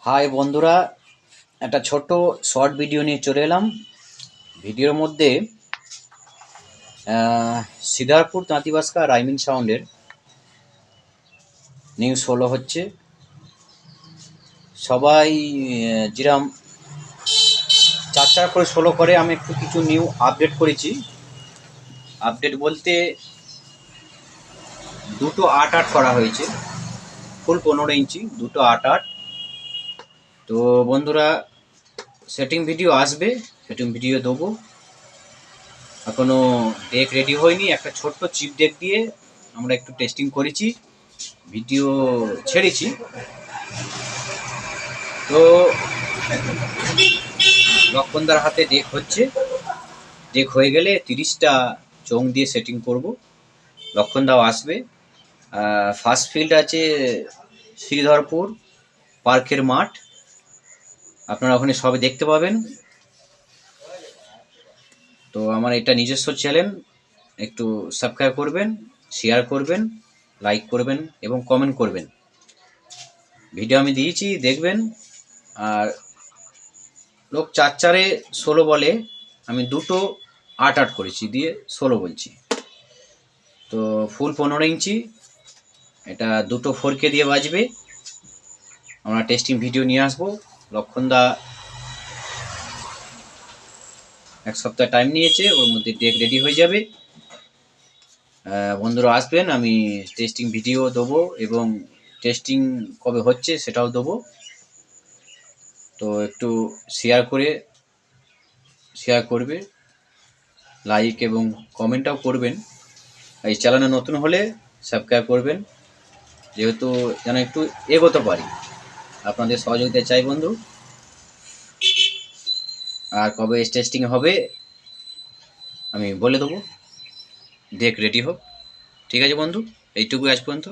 High বন্ধুরা, একটা ছোট্ট শর্ট ভিডিও নিয়ে চলে এলাম। ভিডিওর মধ্যে সিদ্ধারপুর তাঁতিবাস্কা রাইমিং সাউন্ডের নিউজ ফলো হচ্ছে। সবাই যেরকম চার চার করে ফলো করে, আমি একটু কিছু নিউ আপডেট করেছি। আপডেট বলতে দুটো ৮-৮ করা হয়েছে, ফুল 15 ইঞ্চি, দুটো ৮-৮। তো বন্ধুরা, সেটিং ভিডিও আসবে, সেটিং ভিডিও দেবো। এখনো ডেক রেডি হয়নি। একটা ছোট্ট চিপ ডেক দিয়ে আমরা একটু টেস্টিং করেছি, ভিডিও ছেড়েছি। তো লক্ষণদার হাতে ডেক হচ্ছে, ডেক হয়ে গেলে 30টা চোং দিয়ে সেটিং করব। লক্ষণদাও আসবে। ফার্স্ট ফিল্ড আছে শ্রীধরপুর পার্কের মাঠ, আপনারা ওখানে সবে দেখতে পাবেন। তো আমার এটা নিজস্ব চ্যানেল, একটু সাবস্ক্রাইব করবেন, শেয়ার করবেন, লাইক করবেন এবং কমেন্ট করবেন। ভিডিও আমি দিয়েছি, দেখবেন। আর লোক 4-4-এ 16 বলে, আমি দুটো ৮-৮ করেছি, দিয়ে 16 বলছি। তো ফুল 15 ইঞ্চি, এটা দুটো 4K দিয়ে বাজবে। আমরা টেস্টিং ভিডিও নিয়ে আসবো। লক্ষণদা এক সপ্তাহ টাইম নিয়েছে, ওর মধ্যে ডেক রেডি হয়ে যাবে। বন্ধুরা আসবেন, আমি টেস্টিং ভিডিও দেবো এবং টেস্টিং কবে হচ্ছে সেটাও দেবো। তো একটু শেয়ার করবে, লাইক এবং কমেন্টটাও করবেন। এই চ্যানেলে নতুন হলে সাবস্ক্রাইব করবেন, যেহেতু যেন একটু এগোতে পারি। আপনাদের সহযোগিতা চাই বন্ধু। আর কবে টেস্টিং হবে আমি বলে দেবো, ডেক রেডি হোক। ঠিক আছে বন্ধু, এইটুকু আজ পর্যন্ত।